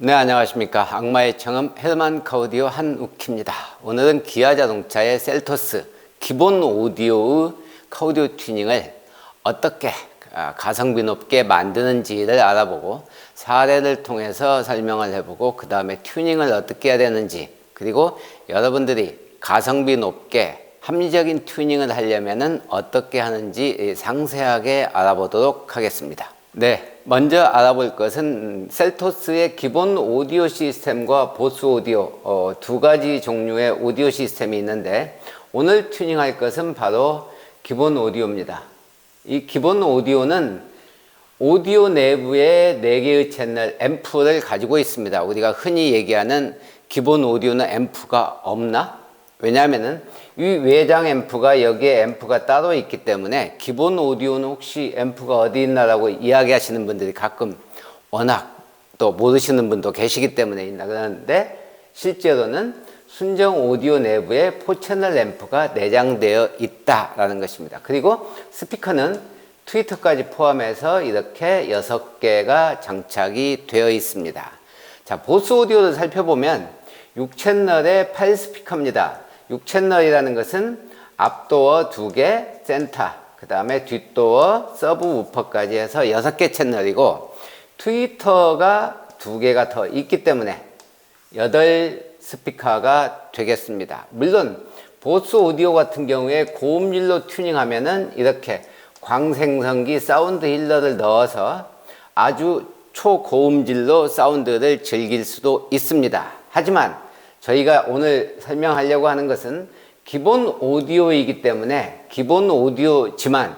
네, 안녕하십니까. 악마의 청음 헤르만 카우디오 한우키입니다. 오늘은 기아자동차의 셀토스 기본 오디오의 카우디오 튜닝을 어떻게 가성비 높게 만드는지를 알아보고 사례를 통해서 설명을 해보고 그 다음에 튜닝을 어떻게 해야 되는지, 그리고 여러분들이 가성비 높게 합리적인 튜닝을 하려면은 어떻게 하는지 상세하게 알아보도록 하겠습니다. 네, 먼저 알아볼 것은 셀토스의 기본 오디오 시스템과 보스 오디오 두 가지 종류의 오디오 시스템이 있는데, 오늘 튜닝할 것은 바로 기본 오디오입니다. 이 기본 오디오는 오디오 내부에 4개의 채널 앰프를 가지고 있습니다. 우리가 흔히 얘기하는 기본 오디오는 앰프가 없나? 왜냐하면은 이 외장 앰프가 여기에 앰프가 따로 있기 때문에 기본 오디오는 혹시 앰프가 어디 있나라고 이야기하시는 분들이 가끔 워낙 또 모르시는 분도 계시기 때문에 있나 그러는데, 실제로는 순정 오디오 내부에 4채널 앰프가 내장되어 있다라는 것입니다. 그리고 스피커는 트위터까지 포함해서 이렇게 6개가 장착이 되어 있습니다. 자, 보스 오디오를 살펴보면 6채널의 8스피커입니다. 6채널이라는 것은 앞도어 2개, 센터, 그 다음에 뒷도어, 서브 우퍼까지 해서 6개 채널이고, 트위터가 2개가 더 있기 때문에 8스피커가 되겠습니다. 물론 보스 오디오 같은 경우에 고음질로 튜닝하면은 이렇게 광생성기 사운드 힐러를 넣어서 아주 초고음질로 사운드를 즐길 수도 있습니다. 하지만 저희가 오늘 설명하려고 하는 것은 기본 오디오이기 때문에 기본 오디오지만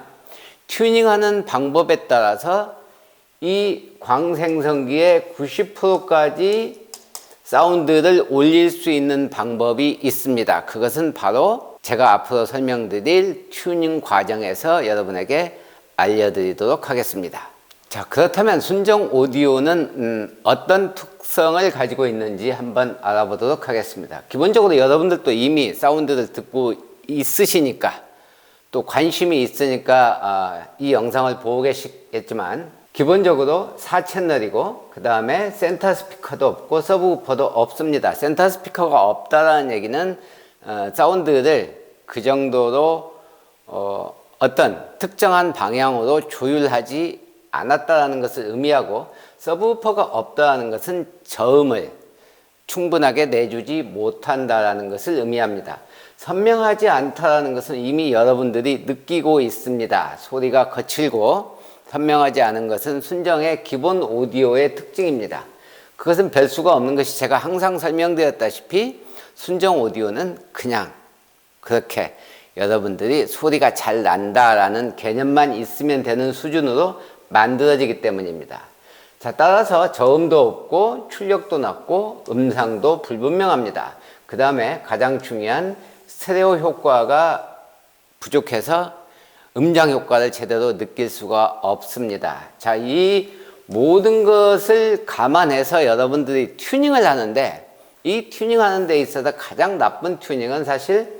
튜닝하는 방법에 따라서 이 광생성기의 90%까지 사운드를 올릴 수 있는 방법이 있습니다. 그것은 바로 제가 앞으로 설명드릴 튜닝 과정에서 여러분에게 알려드리도록 하겠습니다. 자, 그렇다면 순정 오디오는 어떤 특성을 가지고 있는지 한번 알아보도록 하겠습니다. 기본적으로 여러분들도 이미 사운드를 듣고 있으시니까, 또 관심이 있으니까 이 영상을 보고 계시겠지만, 기본적으로 4채널이고 그 다음에 센터 스피커도 없고 서브우퍼도 없습니다. 센터 스피커가 없다라는 얘기는 사운드를 그 정도로 어떤 특정한 방향으로 조율하지 않았다라는 것을 의미하고, 서브우퍼가 없다라는 것은 저음을 충분하게 내주지 못한다라는 것을 의미합니다. 선명하지 않다라는 것은 이미 여러분들이 느끼고 있습니다. 소리가 거칠고 선명하지 않은 것은 순정의 기본 오디오의 특징입니다. 그것은 별 수가 없는 것이, 제가 항상 설명드렸다시피 순정 오디오는 그냥 그렇게 여러분들이 소리가 잘 난다라는 개념만 있으면 되는 수준으로 만들어지기 때문입니다. 자, 따라서 저음도 없고 출력도 낮고 음상도 불분명합니다. 그 다음에 가장 중요한 스테레오 효과가 부족해서 음장 효과를 제대로 느낄 수가 없습니다. 자, 이 모든 것을 감안해서 여러분들이 튜닝을 하는데, 이 튜닝하는 데 있어서 가장 나쁜 튜닝은 사실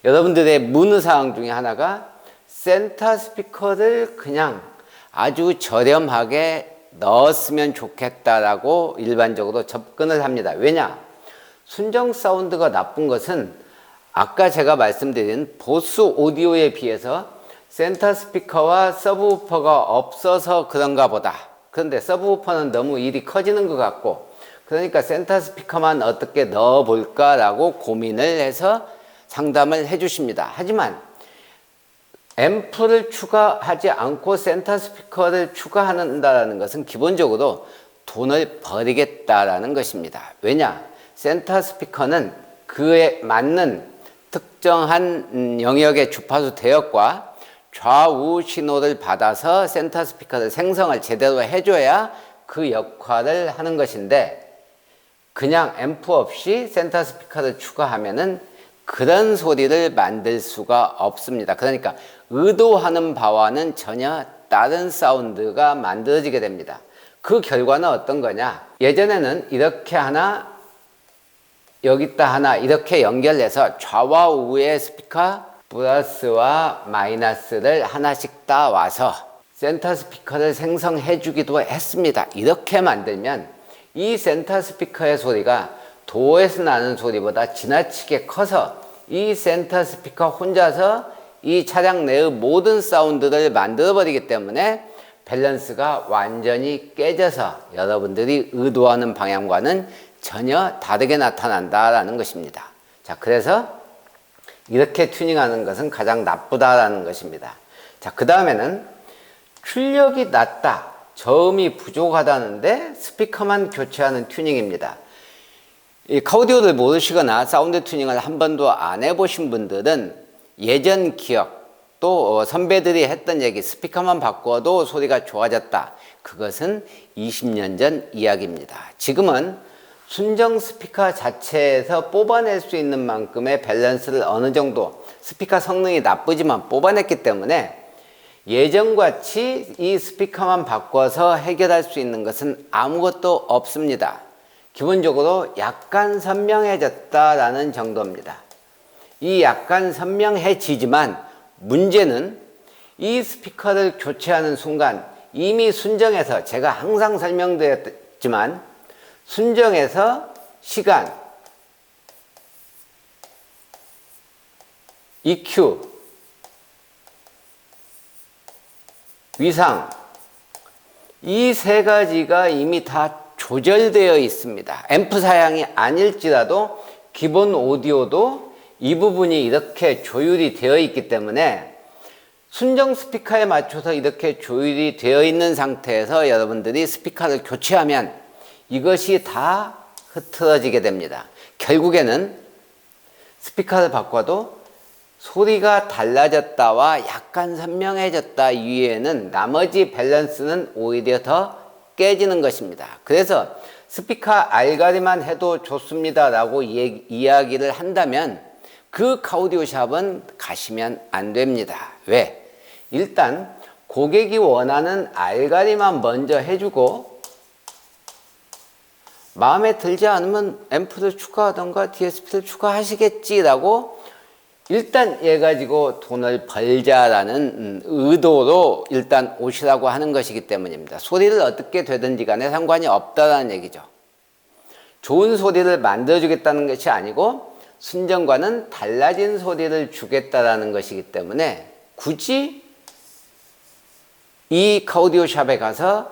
여러분들의 문의사항 중에 하나가 센터 스피커를 그냥 아주 저렴하게 넣었으면 좋겠다라고 일반적으로 접근을 합니다. 왜냐? 순정 사운드가 나쁜 것은 아까 제가 말씀드린 보스 오디오에 비해서 센터 스피커와 서브우퍼가 없어서 그런가 보다. 그런데 서브우퍼는 너무 일이 커지는 것 같고, 그러니까 센터 스피커만 어떻게 넣어볼까라고 고민을 해서 상담을 해주십니다. 하지만 앰프를 추가하지 않고 센터 스피커를 추가한다는 것은 기본적으로 돈을 버리겠다라는 것입니다. 왜냐? 센터 스피커는 그에 맞는 특정한 영역의 주파수 대역과 좌우 신호를 받아서 센터 스피커를 생성을 제대로 해줘야 그 역할을 하는 것인데, 그냥 앰프 없이 센터 스피커를 추가하면은 그런 소리를 만들 수가 없습니다. 그러니까 의도하는 바와는 전혀 다른 사운드가 만들어지게 됩니다. 그 결과는 어떤 거냐? 예전에는 이렇게 하나, 여기다 하나 이렇게 연결해서 좌와 우의 스피커 플러스와 마이너스를 하나씩 따와서 센터 스피커를 생성해 주기도 했습니다. 이렇게 만들면 이 센터 스피커의 소리가 도에서 나는 소리보다 지나치게 커서 이 센터 스피커 혼자서 이 차량 내의 모든 사운드를 만들어 버리기 때문에 밸런스가 완전히 깨져서 여러분들이 의도하는 방향과는 전혀 다르게 나타난다라는 것입니다. 자, 그래서 이렇게 튜닝하는 것은 가장 나쁘다라는 것입니다. 자, 그 다음에는 출력이 낮다, 저음이 부족하다는데 스피커만 교체하는 튜닝입니다. 이 카오디오를 모르시거나 사운드 튜닝을 한 번도 안 해보신 분들은 예전 기억, 또 선배들이 했던 얘기, 스피커만 바꿔도 소리가 좋아졌다. 그것은 20년 전 이야기입니다. 지금은 순정 스피커 자체에서 뽑아낼 수 있는 만큼의 밸런스를 어느 정도 스피커 성능이 나쁘지만 뽑아냈기 때문에 예전같이 이 스피커만 바꿔서 해결할 수 있는 것은 아무것도 없습니다. 기본적으로 약간 선명해졌다라는 정도입니다. 이 약간 선명해지지만 문제는 이 스피커를 교체하는 순간 이미 순정에서, 제가 항상 설명드렸지만 순정에서 시간, EQ, 위상, 이 세 가지가 이미 다 조절되어 있습니다. 앰프 사양이 아닐지라도 기본 오디오도 이 부분이 이렇게 조율이 되어 있기 때문에 순정 스피커에 맞춰서 이렇게 조율이 되어 있는 상태에서 여러분들이 스피커를 교체하면 이것이 다 흐트러지게 됩니다. 결국에는 스피커를 바꿔도 소리가 달라졌다와 약간 선명해졌다 이외에는 나머지 밸런스는 오히려 더 깨지는 것입니다. 그래서 스피커 알가리만 해도 좋습니다 라고 이야기를 한다면 그 카오디오 샵은 가시면 안 됩니다. 왜? 일단 고객이 원하는 알가리만 먼저 해주고 마음에 들지 않으면 앰프를 추가하던가 DSP를 추가하시겠지라고 일단 얘 가지고 돈을 벌자라는 의도로 일단 오시라고 하는 것이기 때문입니다. 소리를 어떻게 되든지 간에 상관이 없다라는 얘기죠. 좋은 소리를 만들어주겠다는 것이 아니고 순정과는 달라진 소리를 주겠다라는 것이기 때문에 굳이 이 카오디오 샵에 가서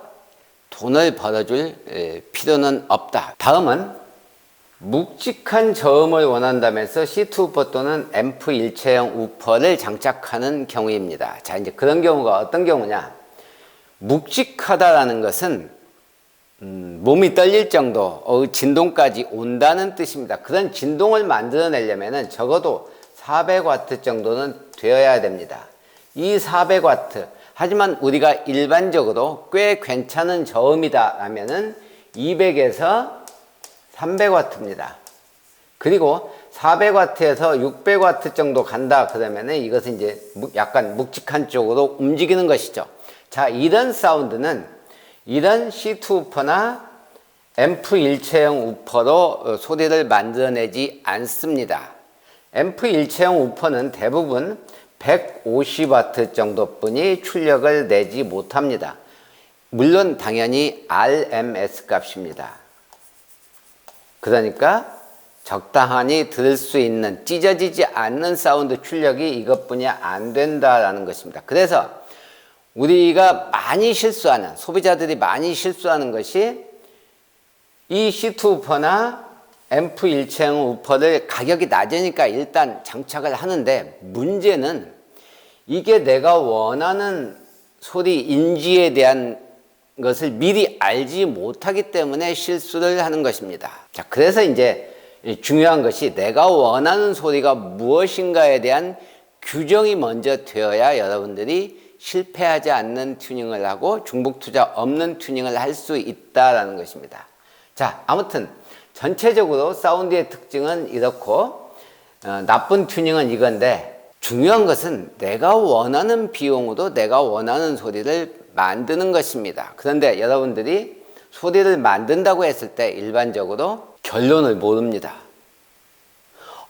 돈을 벌어줄 필요는 없다. 다음은 묵직한 저음을 원한다면서 C2 우퍼 또는 앰프 일체형 우퍼를 장착하는 경우입니다. 자, 이제 그런 경우가 어떤 경우냐? 묵직하다라는 것은 몸이 떨릴 정도, 진동까지 온다는 뜻입니다. 그런 진동을 만들어내려면 적어도 400와트 정도는 되어야 됩니다. 이 400와트, 하지만 우리가 일반적으로 꽤 괜찮은 저음이다 하면은 200에서 300와트입니다. 그리고 400와트에서 600와트 정도 간다 그러면은 이것은 이제 약간 묵직한 쪽으로 움직이는 것이죠. 자, 이런 사운드는 이런 C2 우퍼나 앰프 일체형 우퍼로 소리를 만들어내지 않습니다. 앰프 일체형 우퍼는 대부분 150와트 정도뿐이 출력을 내지 못합니다. 물론 당연히 RMS 값입니다. 그러니까 적당히 들을 수 있는 찢어지지 않는 사운드 출력이 이것뿐이 안 된다라는 것입니다. 그래서 우리가 많이 실수하는, 소비자들이 많이 실수하는 것이 이 C2 우퍼나 앰프 일체형 우퍼를 가격이 낮으니까 일단 장착을 하는데 문제는 이게 내가 원하는 소리인지에 대한 것을 미리 알지 못하기 때문에 실수를 하는 것입니다. 자, 그래서 이제 중요한 것이 내가 원하는 소리가 무엇인가에 대한 규정이 먼저 되어야 여러분들이 실패하지 않는 튜닝을 하고 중복 투자 없는 튜닝을 할 수 있다라는 것입니다. 자, 아무튼 전체적으로 사운드의 특징은 이렇고 나쁜 튜닝은 이건데 중요한 것은 내가 원하는 비용으로 내가 원하는 소리를 만드는 것입니다. 그런데 여러분들이 소리를 만든다고 했을 때 일반적으로 결론을 모릅니다.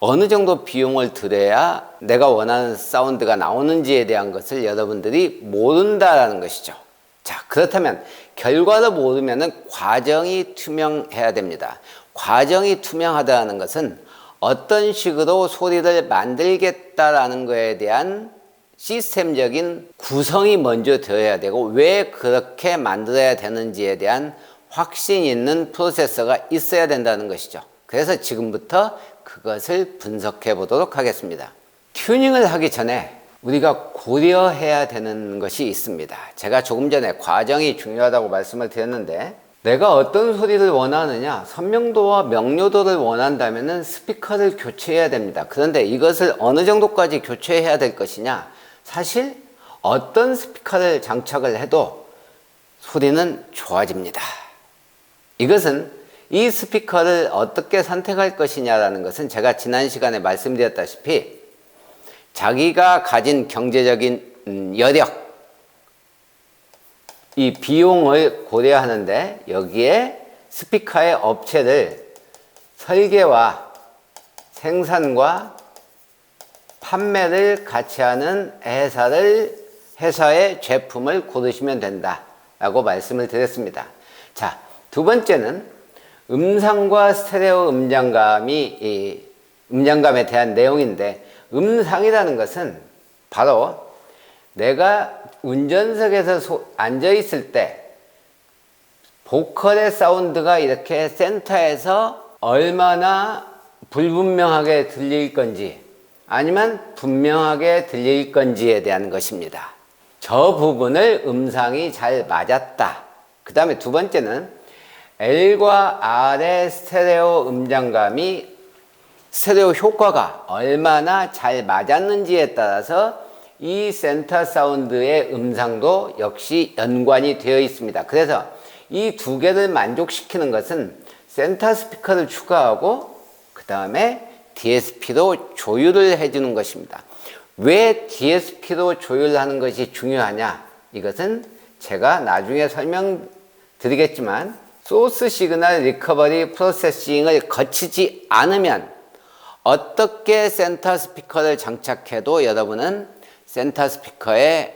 어느 정도 비용을 들여야 내가 원하는 사운드가 나오는지에 대한 것을 여러분들이 모른다라는 것이죠. 자, 그렇다면 결과를 모르면은 과정이 투명해야 됩니다. 과정이 투명하다는 것은 어떤 식으로 소리를 만들겠다라는 거에 대한 시스템적인 구성이 먼저 되어야 되고 왜 그렇게 만들어야 되는지에 대한 확신 있는 프로세서가 있어야 된다는 것이죠. 그래서 지금부터 그것을 분석해 보도록 하겠습니다. 튜닝을 하기 전에 우리가 고려해야 되는 것이 있습니다. 제가 조금 전에 과정이 중요하다고 말씀을 드렸는데 내가 어떤 소리를 원하느냐, 선명도와 명료도를 원한다면 스피커를 교체해야 됩니다. 그런데 이것을 어느 정도까지 교체해야 될 것이냐, 사실 어떤 스피커를 장착을 해도 소리는 좋아집니다. 이것은 이 스피커를 어떻게 선택할 것이냐라는 것은 제가 지난 시간에 말씀드렸다시피 자기가 가진 경제적인 여력, 이 비용을 고려하는데 여기에 스피커의 업체를 설계와 생산과 판매를 같이 하는 회사의 제품을 고르시면 된다라고 말씀을 드렸습니다. 자, 두 번째는 음상과 스테레오 음장감에 대한 내용인데 음상이라는 것은 바로 내가 운전석에서 앉아 있을 때 보컬의 사운드가 이렇게 센터에서 얼마나 불분명하게 들릴 건지 아니면 분명하게 들릴 건지에 대한 것입니다. 저 부분을 음상이 잘 맞았다. 그 다음에 두 번째는 L과 R의 스테레오 스테레오 효과가 얼마나 잘 맞았는지에 따라서 이 센터 사운드의 음상도 역시 연관이 되어 있습니다. 그래서 이 두 개를 만족시키는 것은 센터 스피커를 추가하고 그 다음에 DSP로 조율을 해주는 것입니다. 왜 DSP로 조율하는 것이 중요하냐? 이것은 제가 나중에 설명드리겠지만 소스 시그널 리커버리 프로세싱을 거치지 않으면 어떻게 센터 스피커를 장착해도 여러분은 센터 스피커가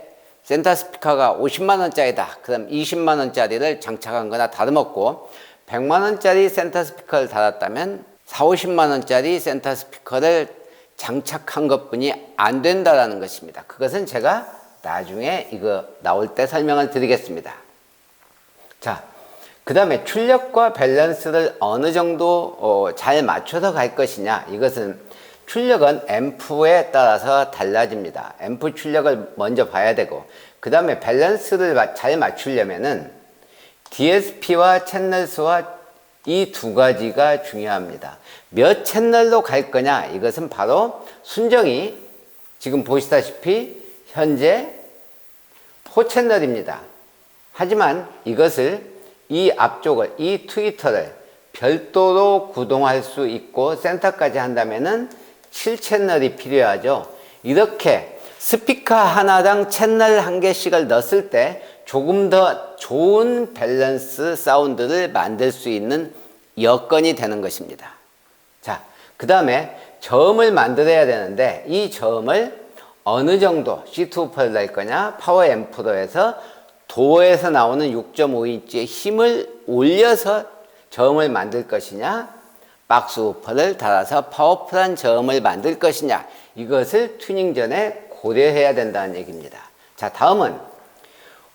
50만원짜리다. 그럼 20만원짜리를 장착한 거나 다름없고 100만원짜리 센터 스피커를 달았다면 40~50만원짜리 센터 스피커를 장착한 것뿐이 안 된다는 것입니다. 그것은 제가 나중에 이거 나올 때 설명을 드리겠습니다. 자, 그 다음에 출력과 밸런스를 어느 정도 잘 맞춰서 갈 것이냐. 이것은 출력은 앰프에 따라서 달라집니다. 앰프 출력을 먼저 봐야 되고 그 다음에 밸런스를 잘 맞추려면은 DSP와 채널 수와 이 두 가지가 중요합니다. 몇 채널로 갈 거냐? 이것은 바로 순정이 지금 보시다시피 현재 4채널입니다. 하지만 이것을 이 앞쪽을 이 트위터를 별도로 구동할 수 있고 센터까지 한다면은 7채널이 필요하죠. 이렇게 스피커 하나당 채널 한 개씩을 넣었을 때 조금 더 좋은 밸런스 사운드를 만들 수 있는 여건이 되는 것입니다. 자, 그 다음에 저음을 만들어야 되는데 이 저음을 어느 정도 C2%를 낼 거냐, 파워 앰프로 해서 도에서 나오는 6.5인치의 힘을 올려서 저음을 만들 것이냐, 박스 우퍼를 달아서 파워풀한 저음을 만들 것이냐, 이것을 튜닝 전에 고려해야 된다는 얘기입니다. 자, 다음은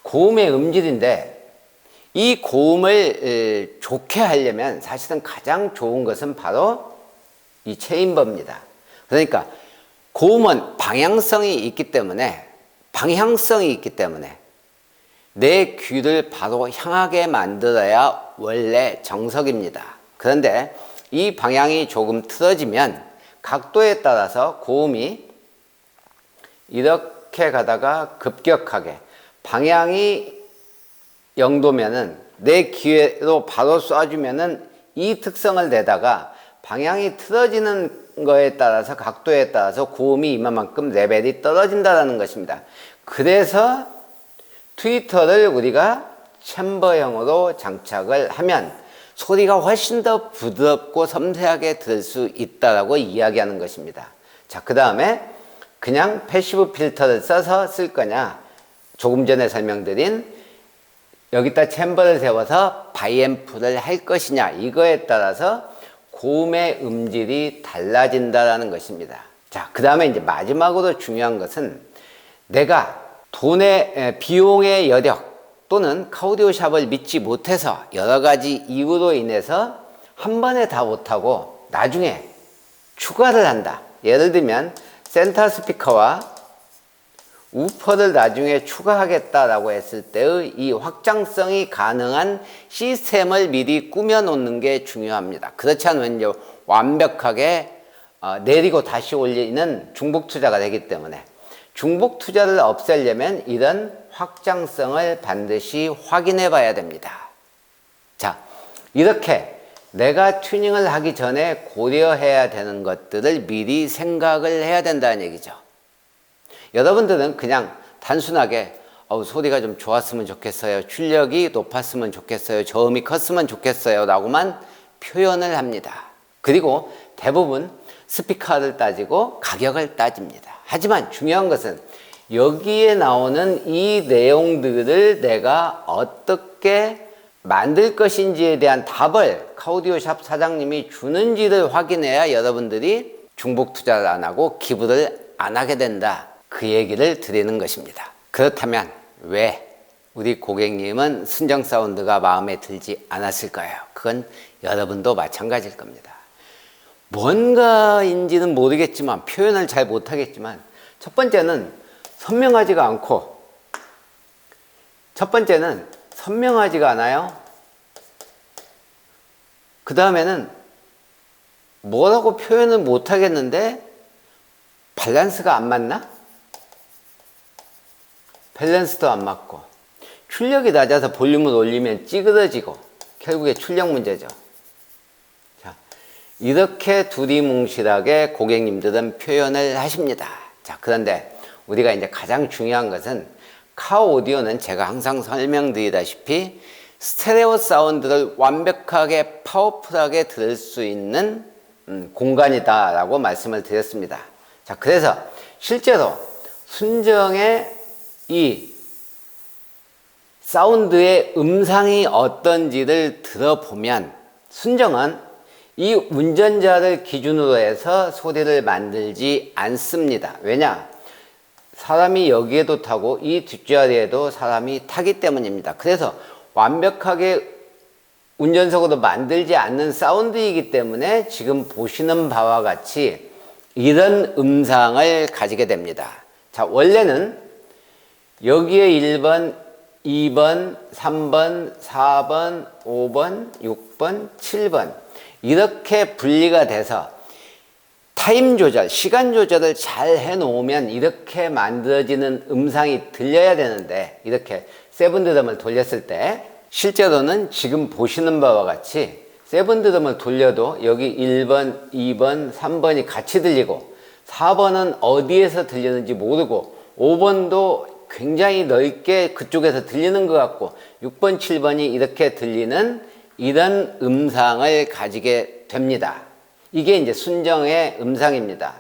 고음의 음질인데 이 고음을 좋게 하려면 사실은 가장 좋은 것은 바로 이 체인버입니다. 그러니까 고음은 방향성이 있기 때문에 내 귀를 바로 향하게 만들어야 원래 정석입니다. 그런데 이 방향이 조금 틀어지면 각도에 따라서 고음이 이렇게 가다가 급격하게 방향이 0도면은 내 귀로 바로 쏴주면은 이 특성을 내다가 방향이 틀어지는 거에 따라서 각도에 따라서 고음이 이만큼 레벨이 떨어진다는 것입니다. 그래서 트위터를 우리가 챔버형으로 장착을 하면 소리가 훨씬 더 부드럽고 섬세하게 들을 수 있다라고 이야기하는 것입니다. 자, 그 다음에 그냥 패시브 필터를 써서 쓸 거냐, 조금 전에 설명드린 여기다 챔버를 세워서 바이앰프를 할 것이냐, 이거에 따라서 고음의 음질이 달라진다라는 것입니다. 자, 그 다음에 이제 마지막으로 중요한 것은 내가 비용의 여력 또는 카오디오 샵을 믿지 못해서 여러 가지 이유로 인해서 한 번에 다 못하고 나중에 추가를 한다. 예를 들면 센터 스피커와 우퍼를 나중에 추가하겠다라고 했을 때의 이 확장성이 가능한 시스템을 미리 꾸며 놓는 게 중요합니다. 그렇지 않으면 이제 완벽하게 내리고 다시 올리는 중복 투자가 되기 때문에 중복 투자를 없애려면 이런 확장성을 반드시 확인해 봐야 됩니다. 자, 이렇게 내가 튜닝을 하기 전에 고려해야 되는 것들을 미리 생각을 해야 된다는 얘기죠. 여러분들은 그냥 단순하게 소리가 좀 좋았으면 좋겠어요, 출력이 높았으면 좋겠어요, 저음이 컸으면 좋겠어요 라고만 표현을 합니다. 그리고 대부분 스피커를 따지고 가격을 따집니다. 하지만 중요한 것은 여기에 나오는 이 내용들을 내가 어떻게 만들 것인지에 대한 답을 카오디오 샵 사장님이 주는지를 확인해야 여러분들이 중복 투자를 안 하고 기부를 안 하게 된다, 그 얘기를 드리는 것입니다. 그렇다면 왜 우리 고객님은 순정 사운드가 마음에 들지 않았을까요? 그건 여러분도 마찬가지일 겁니다. 뭔가인지는 모르겠지만, 표현을 잘 못하겠지만, 첫 번째는 선명하지가 않아요. 그 다음에는 뭐라고 표현을 못하겠는데 밸런스가 안 맞나? 밸런스도 안 맞고, 출력이 낮아서 볼륨을 올리면 찌그러지고 결국에 출력 문제죠. 자, 이렇게 두리뭉실하게 고객님들은 표현을 하십니다. 자, 그런데 우리가 이제 가장 중요한 것은 카오디오는 제가 항상 설명드리다시피 스테레오 사운드를 완벽하게 파워풀하게 들을 수 있는 공간이다 라고 말씀을 드렸습니다. 자, 그래서 실제로 순정의 이 사운드의 음상이 어떤지를 들어보면 순정은 이 운전자를 기준으로 해서 소리를 만들지 않습니다. 왜냐? 사람이 여기에도 타고 이 뒷자리에도 사람이 타기 때문입니다. 그래서 완벽하게 운전석으로 만들지 않는 사운드이기 때문에 지금 보시는 바와 같이 이런 음상을 가지게 됩니다. 자, 원래는 여기에 1번, 2번, 3번, 4번, 5번, 6번, 7번 이렇게 분리가 돼서 타임 조절, 시간 조절을 잘 해놓으면 이렇게 만들어지는 음상이 들려야 되는데, 이렇게 세븐드럼을 돌렸을 때 실제로는 지금 보시는 바와 같이 세븐드럼을 돌려도 여기 1번, 2번, 3번이 같이 들리고 4번은 어디에서 들리는지 모르고 5번도 굉장히 넓게 그쪽에서 들리는 것 같고 6번, 7번이 이렇게 들리는 이런 음상을 가지게 됩니다. 이게 이제 순정의 음상입니다.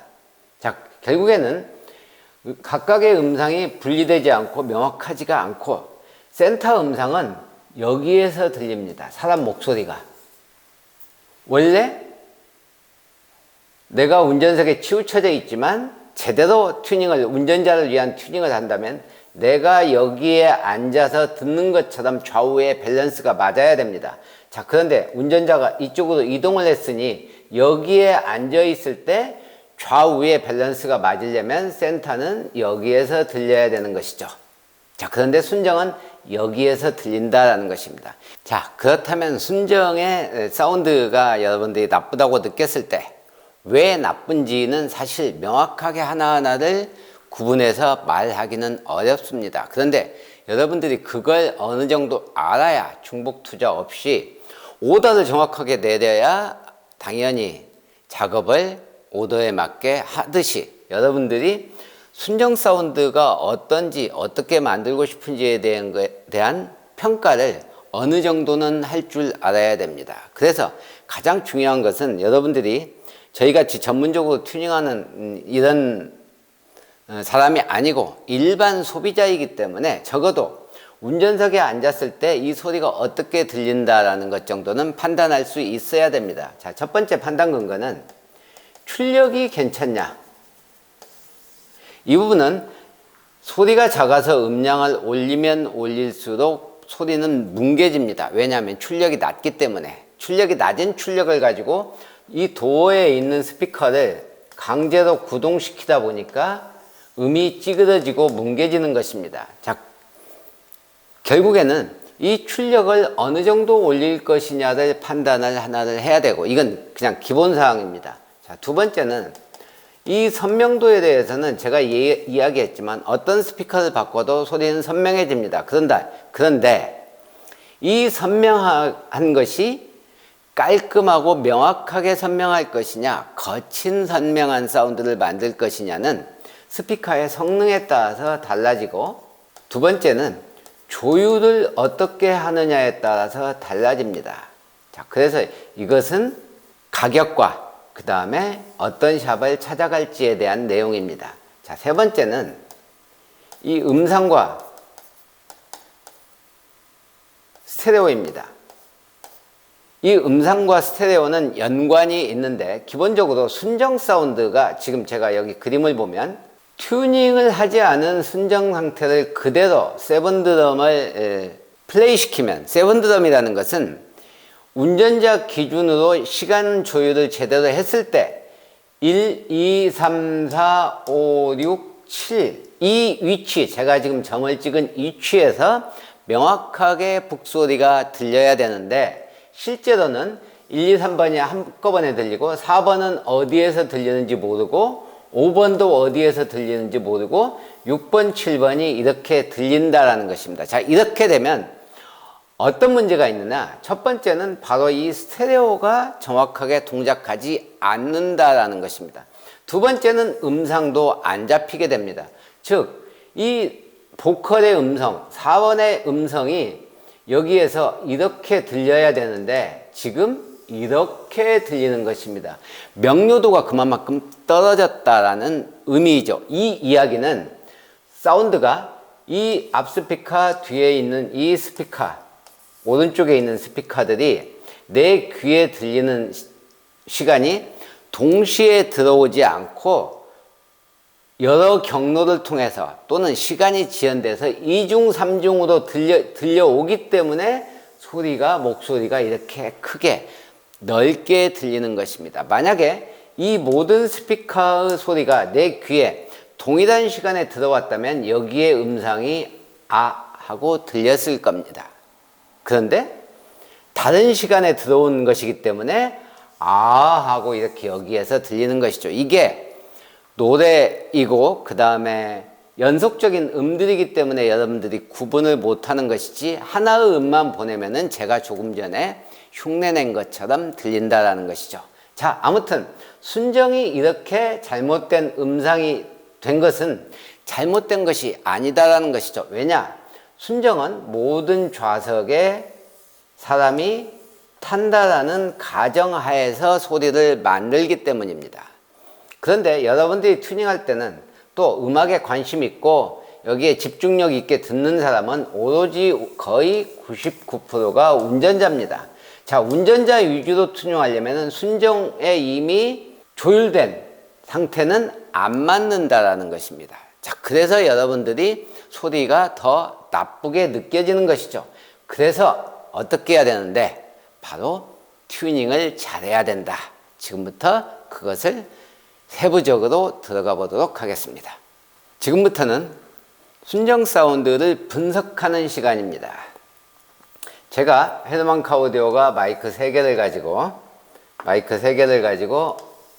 자, 결국에는 각각의 음상이 분리되지 않고 명확하지가 않고 센터 음상은 여기에서 들립니다. 사람 목소리가. 원래 내가 운전석에 치우쳐져 있지만 제대로 운전자를 위한 튜닝을 한다면 내가 여기에 앉아서 듣는 것처럼 좌우의 밸런스가 맞아야 됩니다. 자, 그런데 운전자가 이쪽으로 이동을 했으니 여기에 앉아 있을 때 좌우의 밸런스가 맞으려면 센터는 여기에서 들려야 되는 것이죠. 자, 그런데 순정은 여기에서 들린다라는 것입니다. 자, 그렇다면 순정의 사운드가 여러분들이 나쁘다고 느꼈을 때 왜 나쁜지는 사실 명확하게 하나하나를 구분해서 말하기는 어렵습니다. 그런데 여러분들이 그걸 어느 정도 알아야 중복 투자 없이 오더를 정확하게 내려야 당연히 작업을 오더에 맞게 하듯이 여러분들이 순정 사운드가 어떤지 어떻게 만들고 싶은지에 대한 평가를 어느 정도는 할 줄 알아야 됩니다. 그래서 가장 중요한 것은 여러분들이 저희같이 전문적으로 튜닝하는 이런 사람이 아니고 일반 소비자이기 때문에 적어도 운전석에 앉았을 때 이 소리가 어떻게 들린다라는 것 정도는 판단할 수 있어야 됩니다. 자, 첫 번째 판단 근거는 출력이 괜찮냐. 이 부분은 소리가 작아서 음량을 올리면 올릴수록 소리는 뭉개집니다. 왜냐하면 출력이 낮기 때문에. 출력이 낮은 출력을 가지고 이 도어에 있는 스피커를 강제로 구동시키다 보니까 음이 찌그러지고 뭉개지는 것입니다. 자, 결국에는 이 출력을 어느 정도 올릴 것이냐를 판단을 하나를 해야 되고, 이건 그냥 기본사항입니다. 자, 두 번째는 이 선명도에 대해서는 제가 이야기했지만 어떤 스피커를 바꿔도 소리는 선명해집니다. 그런데 이 선명한 것이 깔끔하고 명확하게 선명할 것이냐, 거친 선명한 사운드를 만들 것이냐는 스피커의 성능에 따라서 달라지고, 두 번째는 조율을 어떻게 하느냐에 따라서 달라집니다. 자, 그래서 이것은 가격과 그 다음에 어떤 샵을 찾아갈지에 대한 내용입니다. 자, 세 번째는 이 음상과 스테레오입니다. 이 음상과 스테레오는 연관이 있는데, 기본적으로 순정 사운드가, 지금 제가 여기 그림을 보면 튜닝을 하지 않은 순정 상태를 그대로 세븐드럼을 플레이 시키면, 세븐드럼이라는 것은 운전자 기준으로 시간 조율을 제대로 했을 때 1, 2, 3, 4, 5, 6, 7 이 위치, 제가 지금 점을 찍은 이 위치에서 명확하게 북소리가 들려야 되는데, 실제로는 1, 2, 3번이 한꺼번에 들리고 4번은 어디에서 들리는지 모르고 5번도 어디에서 들리는지 모르고 6번, 7번이 이렇게 들린다라는 것입니다. 자, 이렇게 되면 어떤 문제가 있느냐? 첫 번째는 바로 이 스테레오가 정확하게 동작하지 않는다라는 것입니다. 두 번째는 음상도 안 잡히게 됩니다. 즉, 이 보컬의 음성, 4번의 음성이 여기에서 이렇게 들려야 되는데 지금 이렇게 들리는 것입니다. 명료도가 그만큼 떨어졌다라는 의미죠. 이 이야기는 사운드가 이 앞 스피커 뒤에 있는 이 스피커, 오른쪽에 있는 스피커들이 내 귀에 들리는 시간이 동시에 들어오지 않고 여러 경로를 통해서 또는 시간이 지연돼서 2중, 3중으로 들려오기 때문에 목소리가 이렇게 크게 넓게 들리는 것입니다. 만약에 이 모든 스피커의 소리가 내 귀에 동일한 시간에 들어왔다면 여기에 음상이 아 하고 들렸을 겁니다. 그런데 다른 시간에 들어온 것이기 때문에 아 하고 이렇게 여기에서 들리는 것이죠. 이게 노래이고 그 다음에 연속적인 음들이기 때문에 여러분들이 구분을 못하는 것이지, 하나의 음만 보내면은 제가 조금 전에 흉내낸 것처럼 들린다라는 것이죠. 자, 아무튼 순정이 이렇게 잘못된 음상이 된 것은 잘못된 것이 아니다라는 것이죠. 왜냐? 순정은 모든 좌석에 사람이 탄다라는 가정하에서 소리를 만들기 때문입니다. 그런데 여러분들이 튜닝할 때는 또 음악에 관심 있고 여기에 집중력 있게 듣는 사람은 오로지 거의 99%가 운전자입니다. 자, 운전자 위주로 튜닝하려면 순정에 이미 조율된 상태는 안 맞는다라는 것입니다. 자, 그래서 여러분들이 소리가 더 나쁘게 느껴지는 것이죠. 그래서 어떻게 해야 되는데, 바로 튜닝을 잘해야 된다. 지금부터 그것을 세부적으로 들어가 보도록 하겠습니다. 지금부터는 순정 사운드를 분석하는 시간입니다. 제가 헤드만 카오디오가 마이크 3개를 가지고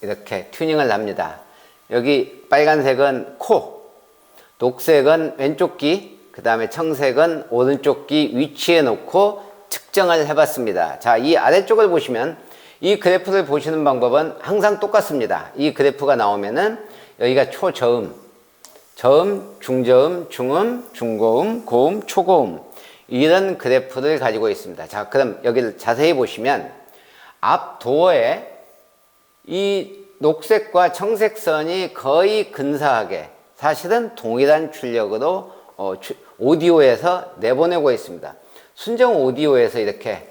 이렇게 튜닝을 합니다. 여기 빨간색은 코, 녹색은 왼쪽 귀, 그 다음에 청색은 오른쪽 귀 위치에 놓고 측정을 해봤습니다. 자, 이 아래쪽을 보시면 이 그래프를 보시는 방법은 항상 똑같습니다. 이 그래프가 나오면은 여기가 초저음, 저음, 중저음, 중음, 중고음, 고음, 초고음, 이런 그래프를 가지고 있습니다. 자, 그럼 여기를 자세히 보시면 앞 도어에 이 녹색과 청색 선이 거의 근사하게, 사실은 동일한 출력으로 오디오에서 내보내고 있습니다. 순정 오디오에서 이렇게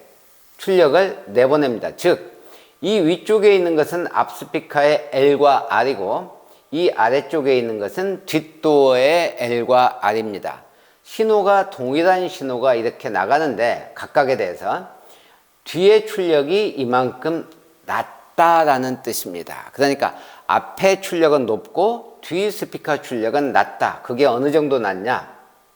출력을 내보냅니다. 즉, 이 위쪽에 있는 것은 앞 스피커의 L과 R이고 이 아래쪽에 있는 것은 뒷도어의 L과 R입니다. 신호가 동일한 신호가 이렇게 나가는데 각각에 대해서 뒤에 출력이 이만큼 낮다라는 뜻입니다. 그러니까 앞에 출력은 높고 뒤 스피커 출력은 낮다. 그게 어느 정도 낮냐?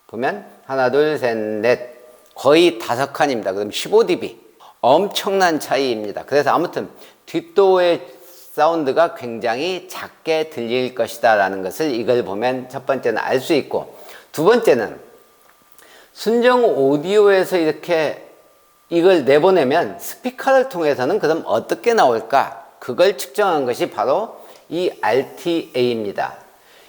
보면 하나, 둘, 셋, 넷 거의 5칸입니다. 그럼 15dB. 엄청난 차이입니다. 그래서 아무튼 뒷도어의 사운드가 굉장히 작게 들릴 것이다 라는 것을 이걸 보면 첫 번째는 알 수 있고, 두 번째는 순정 오디오에서 이렇게 이걸 내보내면 스피커를 통해서는 그럼 어떻게 나올까? 그걸 측정한 것이 바로 이 RTA입니다.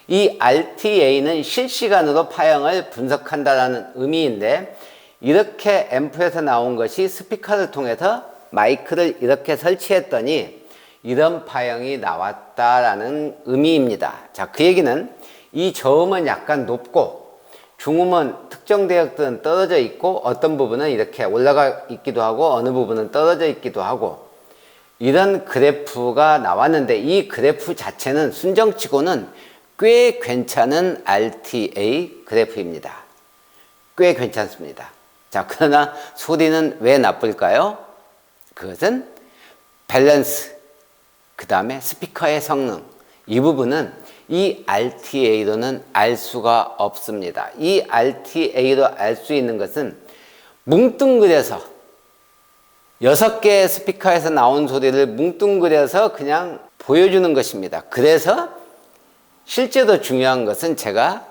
이 RTA는 실시간으로 파형을 분석한다라는 의미인데, 이렇게 앰프에서 나온 것이 스피커를 통해서 마이크를 이렇게 설치했더니 이런 파형이 나왔다라는 의미입니다. 자, 그 얘기는 이 저음은 약간 높고 중음은 특정 대역들은 떨어져 있고 어떤 부분은 이렇게 올라가 있기도 하고 어느 부분은 떨어져 있기도 하고 이런 그래프가 나왔는데, 이 그래프 자체는 순정치고는 꽤 괜찮은 RTA 그래프입니다. 꽤 괜찮습니다. 자, 그러나 소리는 왜 나쁠까요? 그것은 밸런스, 그 다음에 스피커의 성능, 이 부분은 이 RTA로는 알 수가 없습니다. 이 RTA로 알 수 있는 것은 뭉뚱그려서 6개의 스피커에서 나온 소리를 뭉뚱그려서 그냥 보여주는 것입니다. 그래서 실제로 중요한 것은 제가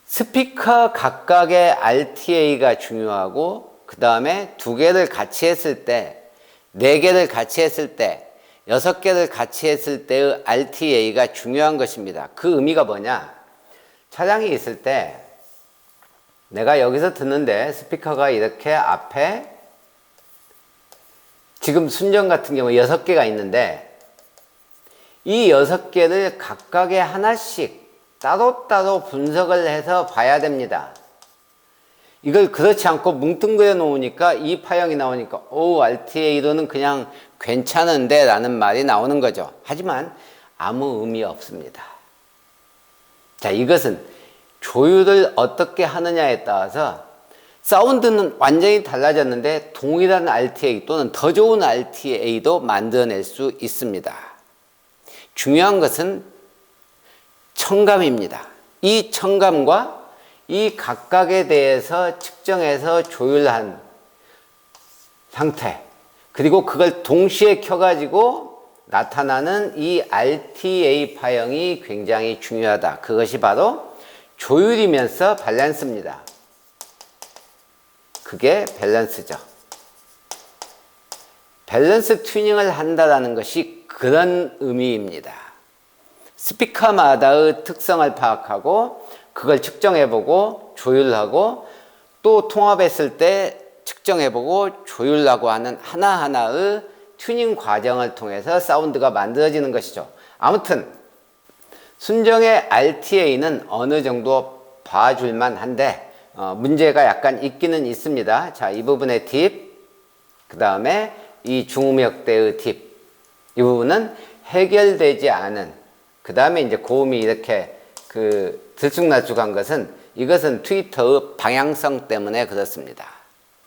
스피커 각각의 RTA가 중요하고, 그 다음에 2개를 같이 했을 때, 4개를 같이 했을 때, 6개를 같이 했을 때의 RTA가 중요한 것입니다. 그 의미가 뭐냐? 차량이 있을 때 내가 여기서 듣는데 스피커가 이렇게 앞에 지금 순정 같은 경우 6개가 있는데 이 6개를 각각의 하나씩 따로따로 분석을 해서 봐야 됩니다. 이걸 그렇지 않고 뭉뚱그려 놓으니까 이 파형이 나오니까 RTA로는 그냥 괜찮은데 라는 말이 나오는 거죠. 하지만 아무 의미 없습니다. 자, 이것은 조율을 어떻게 하느냐에 따라서 사운드는 완전히 달라졌는데 동일한 RTA 또는 더 좋은 RTA도 만들어낼 수 있습니다. 중요한 것은 청감입니다. 이 청감과 이 각각에 대해서 측정해서 조율한 상태, 그리고 그걸 동시에 켜가지고 나타나는 이 RTA 파형이 굉장히 중요하다. 그것이 바로 조율이면서 밸런스입니다. 그게 밸런스죠. 밸런스 튜닝을 한다는 것이 그런 의미입니다. 스피커마다의 특성을 파악하고 그걸 측정해보고 조율하고 또 통합했을 때 측정해보고 조율하고 하는 하나하나의 튜닝 과정을 통해서 사운드가 만들어지는 것이죠. 아무튼 순정의 RTA는 어느 정도 봐줄만 한데 문제가 약간 있기는 있습니다. 자, 이 부분의 팁, 그 다음에 이 중음역대의 팁, 이 부분은 해결되지 않은, 그 다음에 이제 고음이 이렇게 들쑥날쑥한 것은 이것은 트위터의 방향성 때문에 그렇습니다.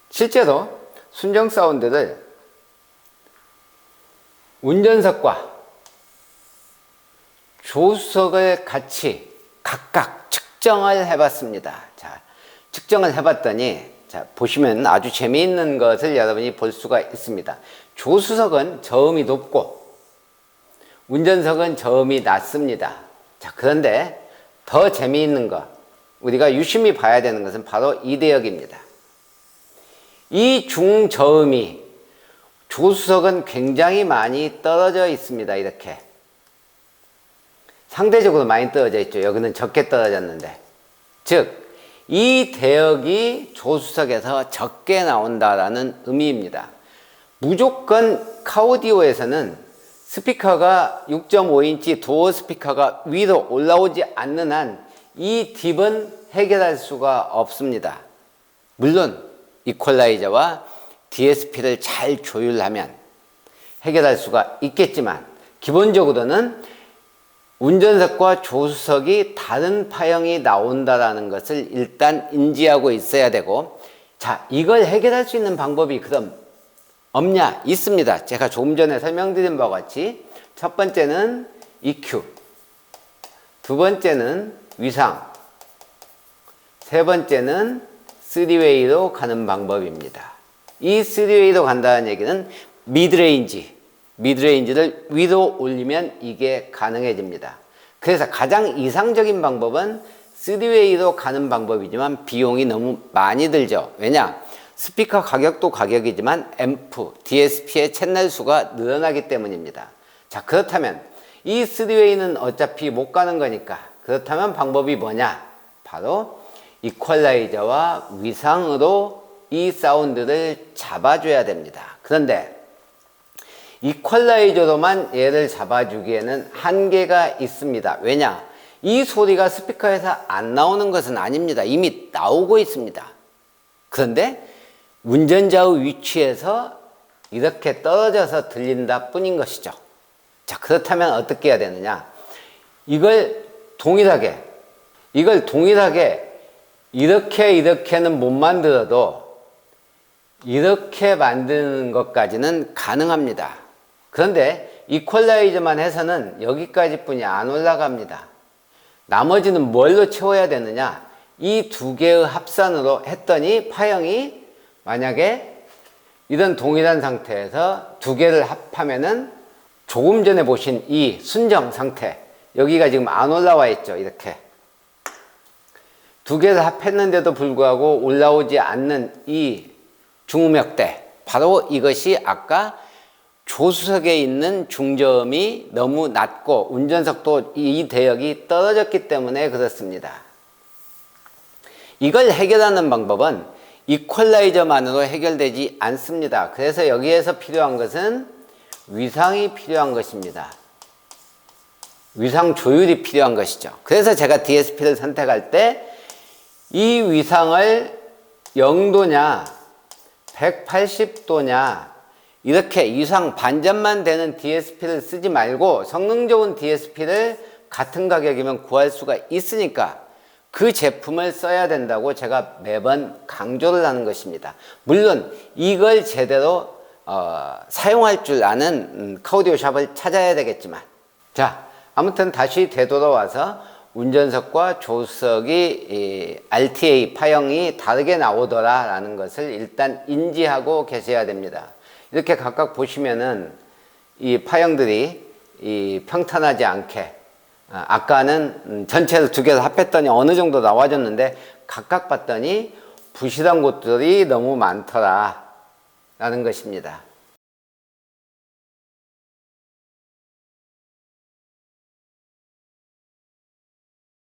실제로 순정 사운드를 운전석과 조수석을 같이 각각 측정을 해봤습니다. 자, 측정을 해봤더니 자, 보시면 아주 재미있는 것을 여러분이 볼 수가 있습니다. 조수석은 저음이 높고 운전석은 저음이 낮습니다. 자, 그런데 더 재미있는 것, 우리가 유심히 봐야 되는 것은 바로 이 대역입니다. 이 중저음이 조수석은 굉장히 많이 떨어져 있습니다. 이렇게 상대적으로 많이 떨어져 있죠. 여기는 적게 떨어졌는데, 즉 이 대역이 조수석에서 적게 나온다라는 의미입니다. 무조건 카오디오에서는 스피커가 6.5인치 도어 스피커가 위로 올라오지 않는 한 이 딥은 해결할 수가 없습니다. 물론 이퀄라이저와 DSP를 잘 조율하면 해결할 수가 있겠지만 기본적으로는 운전석과 조수석이 다른 파형이 나온다라는 것을 일단 인지하고 있어야 되고, 자, 이걸 해결할 수 있는 방법이 그럼 없냐? 있습니다. 제가 조금 전에 설명드린 바와 같이 첫 번째는 EQ, 두 번째는 위상, 세 번째는 3웨이로 가는 방법입니다. 이 3웨이로 간다는 얘기는 미드레인지를 위로 올리면 이게 가능해집니다. 그래서 가장 이상적인 방법은 3웨이로 가는 방법이지만 비용이 너무 많이 들죠. 왜냐? 스피커 가격도 가격이지만 앰프, DSP의 채널 수가 늘어나기 때문입니다. 자, 그렇다면 이 3웨이는 어차피 못 가는 거니까 그렇다면 방법이 뭐냐? 바로 이퀄라이저와 위상으로 이 사운드를 잡아줘야 됩니다. 그런데 이퀄라이저로만 얘를 잡아주기에는 한계가 있습니다. 왜냐? 이 소리가 스피커에서 안 나오는 것은 아닙니다. 이미 나오고 있습니다. 그런데 운전자의 위치에서 이렇게 떨어져서 들린다 뿐인 것이죠. 자, 그렇다면 어떻게 해야 되느냐? 이걸 동일하게 이렇게는 못 만들어도 이렇게 만드는 것까지는 가능합니다. 그런데 이퀄라이저만 해서는 여기까지 뿐이 안 올라갑니다. 나머지는 뭘로 채워야 되느냐? 이 두 개의 합산으로 했더니 파형이 만약에 이런 동일한 상태에서 두 개를 합하면은 조금 전에 보신 이 순정 상태, 여기가 지금 안 올라와 있죠. 이렇게 두 개를 합했는데도 불구하고 올라오지 않는 이 중음역대, 바로 이것이 아까 조수석에 있는 중저음이 너무 낮고 운전석도 이 대역이 떨어졌기 때문에 그렇습니다. 이걸 해결하는 방법은 이퀄라이저만으로 해결되지 않습니다. 그래서 여기에서 필요한 것은 위상이 필요한 것입니다. 위상 조율이 필요한 것이죠. 그래서 제가 DSP를 선택할 때 이 위상을 0도냐 180도냐 이렇게 위상 반전만 되는 DSP를 쓰지 말고 성능 좋은 DSP를 같은 가격이면 구할 수가 있으니까 그 제품을 써야 된다고 제가 매번 강조를 하는 것입니다. 물론 이걸 제대로 사용할 줄 아는 카오디오 샵을 찾아야 되겠지만, 자, 아무튼 다시 되돌아와서 운전석과 조수석이 RTA 파형이 다르게 나오더라 라는 것을 일단 인지하고 계셔야 됩니다. 이렇게 각각 보시면은 이 파형들이 평탄하지 않게, 아까는 전체를 두 개를 합했더니 어느 정도 나와줬는데 각각 봤더니 부실한 곳들이 너무 많더라 라는 것입니다.